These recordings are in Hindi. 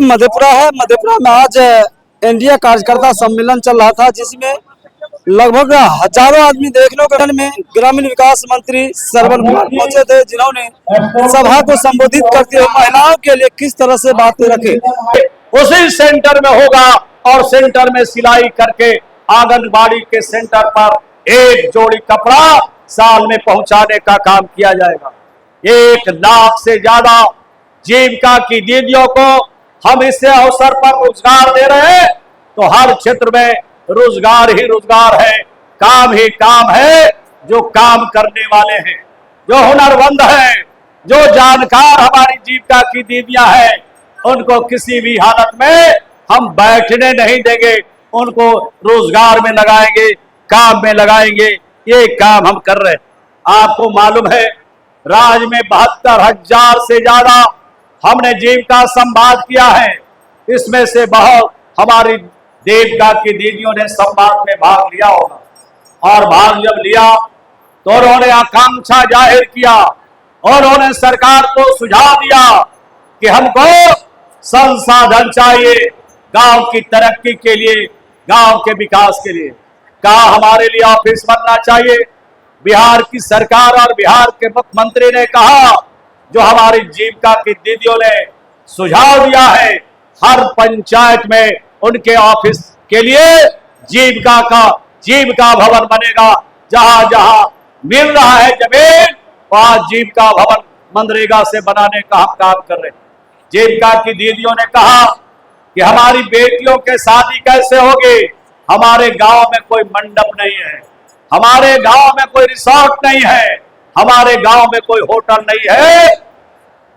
मधेपुरा है। मधेपुरा में आज एनडीए कार्यकर्ता सम्मेलन चल रहा था, जिसमें लगभग हजारों आदमी देखने को में ग्रामीण विकास मंत्री श्रवण कुमार पहुंचे थे, जिन्होंने सभा को संबोधित करते हुए महिलाओं के लिए किस तरह से बातें रखे। उसी सेंटर में होगा और सेंटर में सिलाई करके आंगनबाड़ी के सेंटर पर एक जोड़ी कपड़ा साल में पहुंचाने का काम किया जाएगा। 1 लाख से ज्यादा जीविका की दीदियों को हम इससे अवसर पर रोजगार दे रहे हैं, तो हर क्षेत्र में रोजगार ही रोजगार है, काम ही काम है। जो काम करने वाले हैं, जो हुनरमंद हैं, जो जानकार हमारी जीविका की दीदियां हैं, उनको किसी भी हालत में हम बैठने नहीं देंगे, उनको रोजगार में लगाएंगे, काम में लगाएंगे। ये काम हम कर रहे हैं। आपको मालूम है, राज्य में 72,000 से ज्यादा हमने जीविका संवाद किया है। इसमें से बहुत हमारी देविका की दीदियों ने संवाद में भाग लिया होगा, और भाग जब लिया तो उन्होंने आकांक्षा जाहिर किया और उन्होंने सरकार को सुझाव दिया कि हमको संसाधन चाहिए गांव की तरक्की के लिए, गांव के विकास के लिए। कहा हमारे लिए ऑफिस बनना चाहिए। बिहार की सरकार और बिहार के मुख्यमंत्री ने कहा, जो हमारी जीविका की दीदियों ने सुझाव दिया है, हर पंचायत में उनके ऑफिस के लिए जीविका भवन बनेगा। जहां जहां मिल रहा है जमीन, वहां जीविका भवन मनरेगा से बनाने का हम काम कर रहे हैं। जीविका की दीदियों ने कहा कि हमारी बेटियों के शादी कैसे होगी, हमारे गांव में कोई मंडप नहीं है, हमारे गांव में कोई रिसोर्ट नहीं है, हमारे गांव में कोई होटल नहीं है।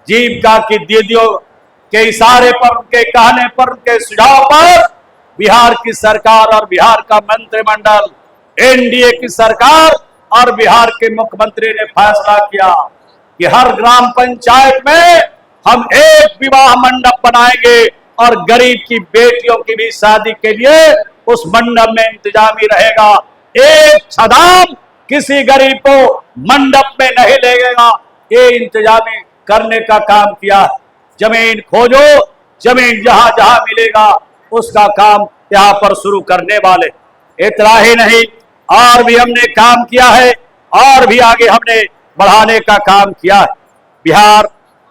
जीविका की दीदियों के इशारे पर, उनके कहने पर, उनके सुझाव पर बिहार की सरकार और बिहार का मंत्रिमंडल, एनडीए की सरकार और बिहार के मुख्यमंत्री ने फैसला किया कि हर ग्राम पंचायत में हम एक विवाह मंडप बनाएंगे और गरीब की बेटियों की भी शादी के लिए उस मंडप में इंतजामी रहेगा। एक छदाम किसी गरीब को मंडप में नहीं लगेगा। ये इंतजामी करने का काम किया। जमीन खोजो, जमीन जहां जहां मिलेगा उसका काम यहाँ पर शुरू करने वाले। इतना ही नहीं, और भी हमने काम किया है, और भी आगे हमने बढ़ाने का काम किया है।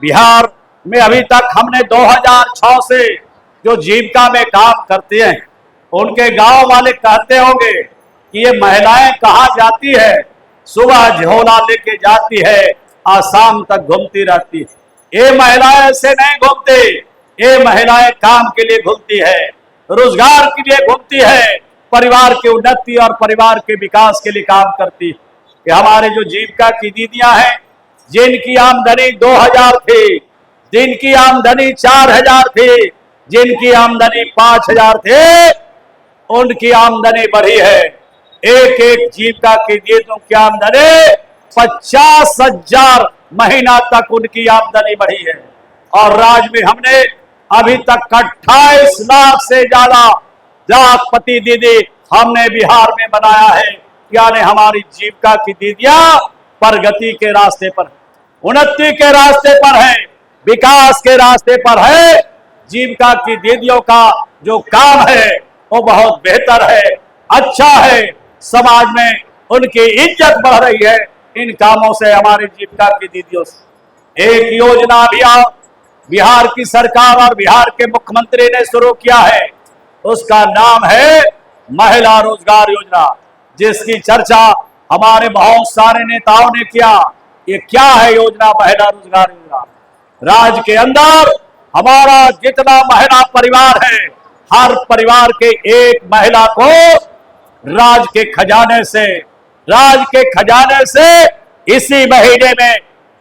बिहार में अभी तक हमने 2006 से जो जीविका में काम करते हैं, उनके गांव वाले कहते होंगे कि ये महिलाएं कहाँ जाती है, सुबह झोला लेके जाती है और शाम तक घूमती रहती है। ये महिलाएं ऐसे नहीं घूमती, ये महिलाएं काम के लिए घूमती है, रोजगार के लिए घूमती है, परिवार की उन्नति और परिवार के विकास के लिए काम करती है। कि हमारे जो जीविका की दीदियां हैं, जिनकी आमदनी 2,000 थी, जिनकी आमदनी 4,000 थी, जिनकी आमदनी 5,000 थे, उनकी आमदनी बढ़ी है। एक एक जीविका की दीदियों की आमदनी 50,000 महीना तक उनकी आमदनी बढ़ी है। और राज्य में हमने अभी तक 28 लाख से ज्यादा लाखपति दीदी हमने बिहार में बनाया है। यानी हमारी जीविका की दीदियां प्रगति के रास्ते पर, उन्नति के रास्ते पर है, विकास के रास्ते पर है। जीविका की दीदियों का जो काम है वो बहुत बेहतर है, अच्छा है। समाज में उनकी इज्जत बढ़ रही है इन कामों से, हमारी जीविका की दीदियों से। एक योजना अभियान बिहार की सरकार और बिहार के मुख्यमंत्री ने शुरू किया है, उसका नाम है महिला रोजगार योजना, जिसकी चर्चा हमारे बहुत सारे नेताओं ने किया। ये क्या है योजना, महिला रोजगार योजना? राज्य के अंदर हमारा जितना महिला परिवार है, हर परिवार के एक महिला को राज्य के खजाने से इसी महीने में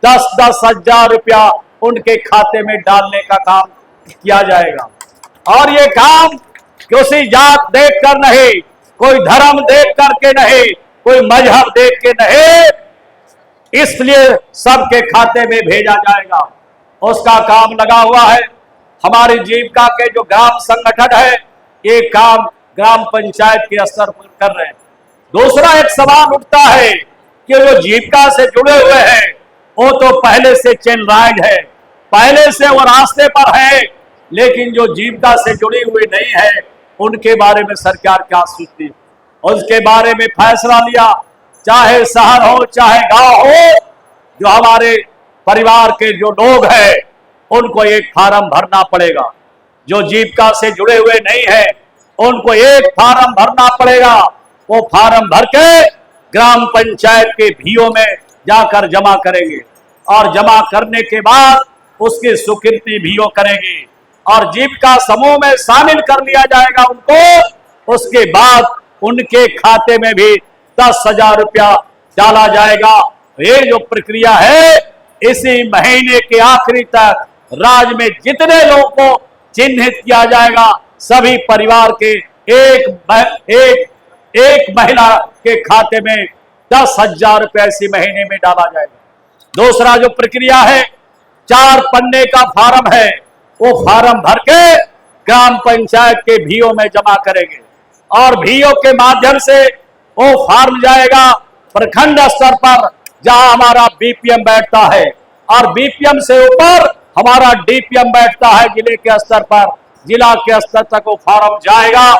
10-10 हजार रुपया उनके खाते में डालने का काम किया जाएगा। और ये काम किसी जात देख कर नहीं, कोई धर्म देख करके नहीं, कोई मजहब देख के नहीं, इसलिए सबके खाते में भेजा जाएगा। उसका काम लगा हुआ है। हमारी जीविका के जो ग्राम संगठन है, ये काम ग्राम पंचायत के स्तर पर कर रहे हैं। दूसरा एक सवाल उठता है कि जो जीविका से जुड़े हुए हैं वो तो पहले से चैनलाइज है, पहले से वो रास्ते पर है, लेकिन जो जीविका से जुड़ी हुई नहीं है उनके बारे में सरकार क्या सोचती है, उसके बारे में फैसला लिया। चाहे शहर हो चाहे गांव हो, जो हमारे परिवार के जो लोग हैं उनको एक फार्म भरना पड़ेगा। जो जीविका से जुड़े हुए नहीं है उनको एक फार्म भरना पड़ेगा। वो फार्म भर के ग्राम पंचायत के भीओ में जाकर जमा करेंगे और जमा करने के बाद उसकी स्वीकृति भीओ करेंगे और जीविका समूह में शामिल कर लिया जाएगा उनको। उसके बाद उनके खाते में भी 10,000 रुपया डाला जाएगा। ये जो प्रक्रिया है इसी महीने के आखिरी तक राज्य में जितने लोगों को चिन्हित किया जाएगा सभी परिवार के एक महिला के खाते में 10,000 रुपया इसी महीने में डाला जाएगा। दूसरा जो प्रक्रिया है 4 पन्ने का फार्म है, वो फार्म भर के ग्राम पंचायत के भीओ में जमा करेंगे और भीओ के माध्यम से वो फार्म जाएगा प्रखंड स्तर पर जहां हमारा बीपीएम बैठता है और बीपीएम से ऊपर हमारा डीपीएम बैठता है जिले के स्तर पर। जिला के स्तर तक वो फार्म जाएगा,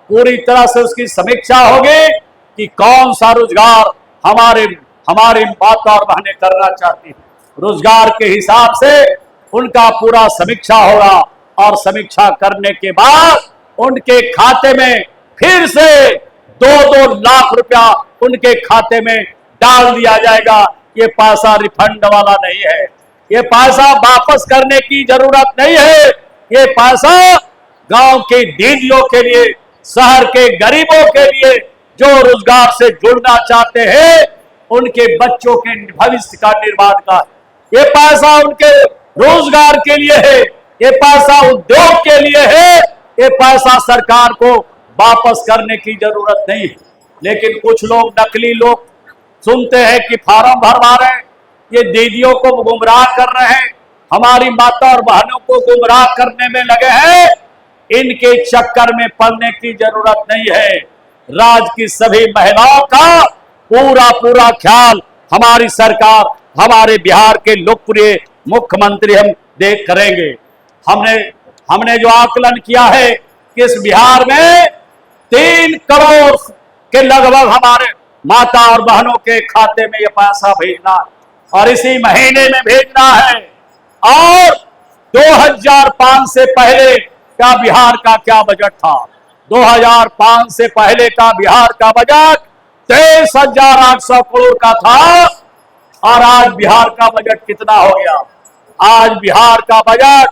पूरी तरह से उसकी समीक्षा होगी कि कौन सा रोजगार हमारी माता और बहनें करना चाहती हैं। रोजगार के हिसाब से उनका पूरा समीक्षा होगा और समीक्षा करने के बाद उनके खाते में फिर से 2-2 लाख रुपया उनके खाते में डाल दिया जाएगा। ये पैसा रिफंड वाला नहीं है, ये पैसा वापस करने की जरूरत नहीं है। ये पैसा गांव के दीदियों के लिए, शहर के गरीबों के लिए जो रोजगार से जुड़ना चाहते हैं, उनके बच्चों के भविष्य का निर्माण का, ये पैसा उनके रोजगार के लिए है, ये पैसा उद्योग के लिए है। ये पैसा सरकार को वापस करने की जरूरत नहीं है। लेकिन कुछ लोग, नकली लोग सुनते हैं कि फार्म भरवा रहे हैं, ये दीदियों को गुमराह कर रहे हैं, हमारी माता और बहनों को गुमराह करने में लगे हैं। इनके चक्कर में पड़ने की जरूरत नहीं है। राज्य की सभी महिलाओं का पूरा ख्याल हमारी सरकार, हमारे बिहार के लोकप्रिय मुख्यमंत्री हम देख करेंगे। हमने जो आकलन किया है कि इस बिहार में 3 करोड़ के लगभग हमारे माता और बहनों के खाते में ये पैसा भेजना और इसी महीने में भेजना है। और 2005 से पहले का बिहार का क्या बजट था? 2005 से पहले का बिहार का बजट 23,800 करोड़ का था और आज बिहार का बजट कितना हो गया? आज बिहार का बजट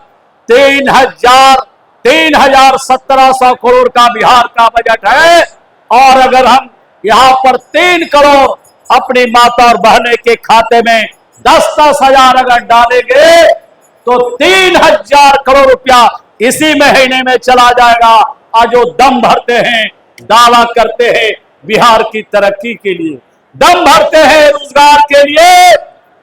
3,1700 करोड़ का बिहार का बजट है। और अगर हम यहाँ पर 3 करोड़ अपनी माता और बहने के खाते में 10-10 हजार अगर डालेंगे तो 3,000 करोड़ रुपया इसी महीने में चला जाएगा। आज जो दम भरते हैं, दावा करते हैं बिहार की तरक्की के लिए, दम भरते हैं रोजगार के लिए,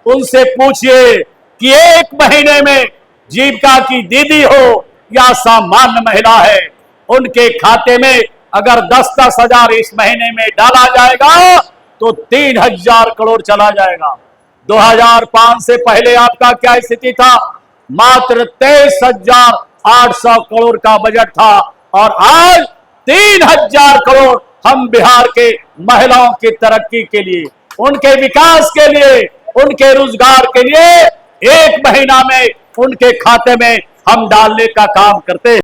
उनसे पूछिए कि एक महीने में जीविका की दीदी हो या सामान्य महिला है, उनके खाते में अगर 10-10 हजार इस महीने में डाला जाएगा तो 3,000 करोड़ चला जाएगा। 2005 से पहले आपका क्या स्थिति था? मात्र 23,800 करोड़ का बजट था और आज 3,000 करोड़ हम बिहार के महिलाओं की तरक्की के लिए, उनके विकास के लिए, उनके रोजगार के लिए एक महीना में उनके खाते में हम डालने का काम करते हैं।